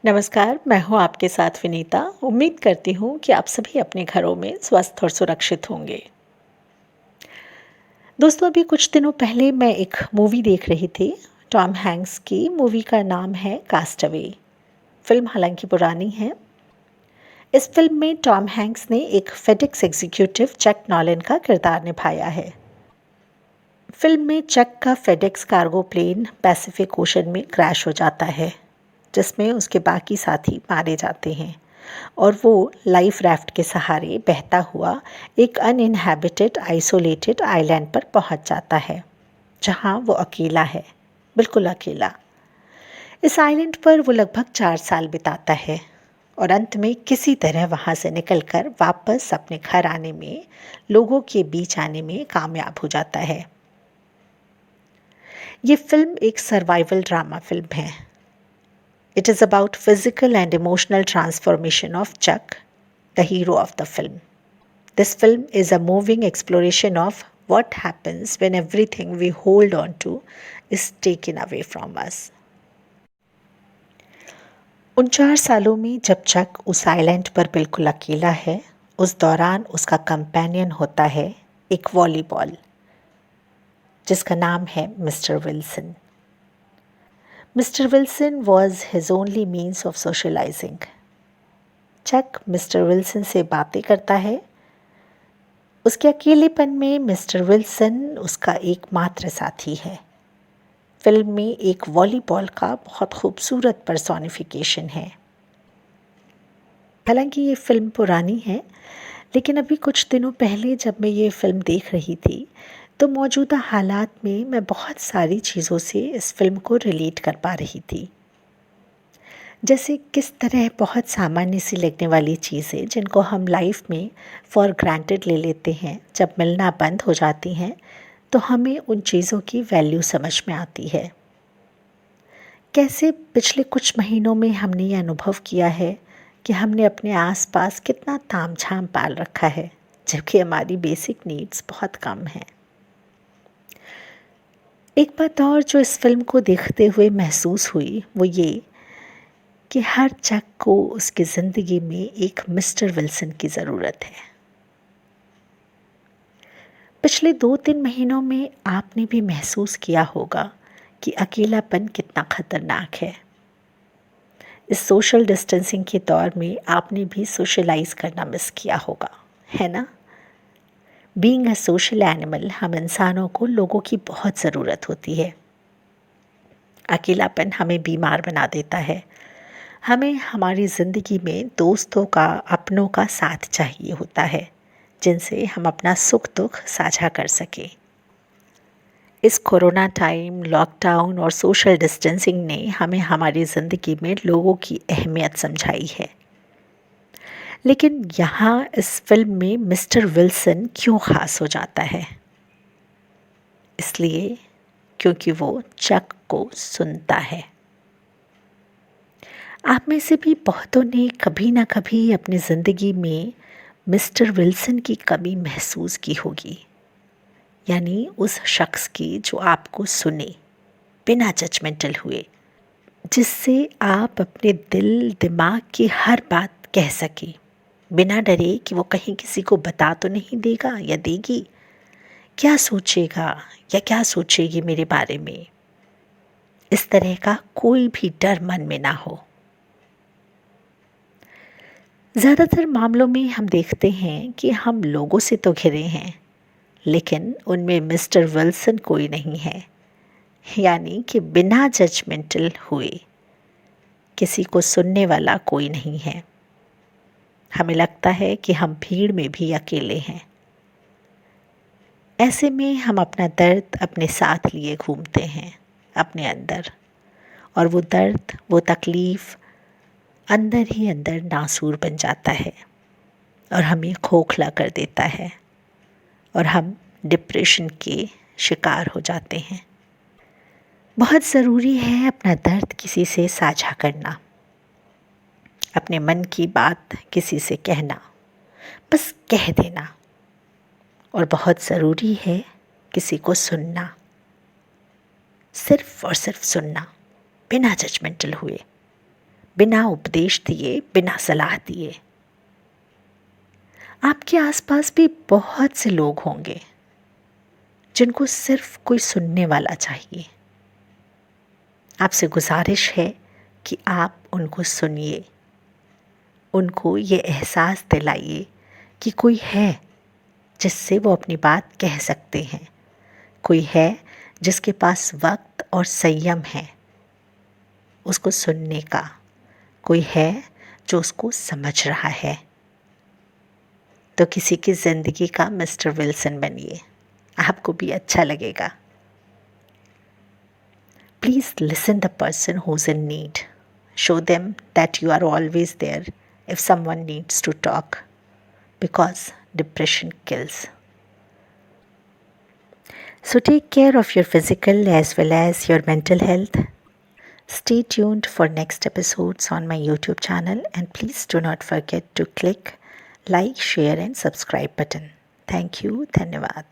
नमस्कार, मैं हूँ आपके साथ विनीता। उम्मीद करती हूँ कि आप सभी अपने घरों में स्वस्थ और सुरक्षित होंगे। दोस्तों, अभी कुछ दिनों पहले मैं एक मूवी देख रही थी। टॉम हैंक्स की मूवी का नाम है कास्टअवे। फ़िल्म हालांकि पुरानी है। इस फ़िल्म में टॉम हैंक्स ने एक फेडेक्स एग्जीक्यूटिव चक नॉलन का किरदार निभाया है। फ़िल्म में चक का FedEx cargo plane Pacific Ocean में क्रैश हो जाता है, जिसमें उसके बाकी साथी मारे जाते हैं और वो लाइफ राफ्ट के सहारे बहता हुआ एक अनइनहैबिटेड आइसोलेटेड आइलैंड पर पहुंच जाता है, जहां वो अकेला है, बिल्कुल अकेला। इस आइलैंड पर वो लगभग 4 साल बिताता है और अंत में किसी तरह वहां से निकलकर वापस अपने घर आने में, लोगों के बीच आने में कामयाब हो जाता है। ये फिल्म एक सर्वाइवल ड्रामा फिल्म है। It is about physical and emotional transformation of Chuck, the hero of the film. This film is a moving exploration of what happens when everything we hold on to is taken away from us. उन 4 सालों में जब चक उस island पर बिल्कुल अकेला है, उस दौरान उसका कंपेनियन होता है एक वॉलीबॉल, जिसका नाम है mister Wilson. Mister Wilson was his only means of socializing. Chuck mister Wilson से बातें करता है। उसके अकेलेपन में मिस्टर विल्सन उसका एकमात्र साथी है। फिल्म में एक वॉलीबॉल का बहुत खूबसूरत पर्सोनिफिकेशन है। हालांकि ये फिल्म पुरानी है, लेकिन अभी कुछ दिनों पहले जब मैं ये फिल्म देख रही थी, तो मौजूदा हालात में मैं बहुत सारी चीज़ों से इस फिल्म को रिलेट कर पा रही थी। जैसे किस तरह बहुत सामान्य सी लगने वाली चीज़ें जिनको हम लाइफ में फॉर ग्रांटेड ले लेते हैं, जब मिलना बंद हो जाती हैं तो हमें उन चीज़ों की वैल्यू समझ में आती है। कैसे पिछले कुछ महीनों में हमने ये अनुभव किया है कि हमने अपने आसपास कितना तामझाम पाल रखा है, जबकि हमारी बेसिक नीड्स बहुत कम हैं। एक बात और जो इस फिल्म को देखते हुए महसूस हुई वो ये कि हर चक को उसकी ज़िंदगी में एक मिस्टर विल्सन की ज़रूरत है। पिछले 2-3 महीनों में आपने भी महसूस किया होगा कि अकेलापन कितना ख़तरनाक है। इस सोशल डिस्टेंसिंग के दौर में आपने भी सोशलाइज़ करना मिस किया होगा, है ना? बीइंग अ सोशल एनिमल, हम इंसानों को लोगों की बहुत ज़रूरत होती है। अकेलापन हमें बीमार बना देता है। हमें हमारी ज़िंदगी में दोस्तों का, अपनों का साथ चाहिए होता है, जिनसे हम अपना सुख दुख साझा कर सकें। इस कोरोना टाइम, लॉकडाउन और सोशल डिस्टेंसिंग ने हमें हमारी ज़िंदगी में लोगों की अहमियत समझाई है। लेकिन यहाँ इस फिल्म में मिस्टर विल्सन क्यों ख़ास हो जाता है? इसलिए क्योंकि वो चक को सुनता है। आप में से भी बहुतों ने कभी ना कभी अपनी ज़िंदगी में मिस्टर विल्सन की कमी महसूस की होगी, यानी उस शख्स की जो आपको सुने बिना जजमेंटल हुए, जिससे आप अपने दिल दिमाग की हर बात कह सकें बिना डरे कि वो कहीं किसी को बता तो नहीं देगा या देगी, क्या सोचेगा या क्या सोचेगी मेरे बारे में। इस तरह का कोई भी डर मन में ना हो। ज़्यादातर मामलों में हम देखते हैं कि हम लोगों से तो घिरे हैं, लेकिन उनमें मिस्टर विल्सन कोई नहीं है, यानी कि बिना जजमेंटल हुए किसी को सुनने वाला कोई नहीं है। हमें लगता है कि हम भीड़ में भी अकेले हैं। ऐसे में हम अपना दर्द अपने साथ लिए घूमते हैं अपने अंदर, और वो दर्द, वो तकलीफ़ अंदर ही अंदर नासूर बन जाता है और हमें खोखला कर देता है और हम डिप्रेशन के शिकार हो जाते हैं। बहुत ज़रूरी है अपना दर्द किसी से साझा करना, अपने मन की बात किसी से कहना, बस कह देना। और बहुत ज़रूरी है किसी को सुनना, सिर्फ़ और सिर्फ सुनना, बिना जजमेंटल हुए, बिना उपदेश दिए, बिना सलाह दिए। आपके आसपास भी बहुत से लोग होंगे जिनको सिर्फ कोई सुनने वाला चाहिए। आपसे गुजारिश है कि आप उनको सुनिए, उनको ये एहसास दिलाइए कि कोई है जिससे वो अपनी बात कह सकते हैं, कोई है जिसके पास वक्त और संयम है उसको सुनने का, कोई है जो उसको समझ रहा है। तो किसी की ज़िंदगी का मिस्टर विल्सन बनिए, आपको भी अच्छा लगेगा। Please listen the person who's in need. Show them that you are always there if someone needs to talk, because depression kills. So take care of your physical as well as your mental health. Stay tuned for next episodes on my YouTube channel, and please do not forget to click like, share and subscribe button. Thank you. Dhanyavad.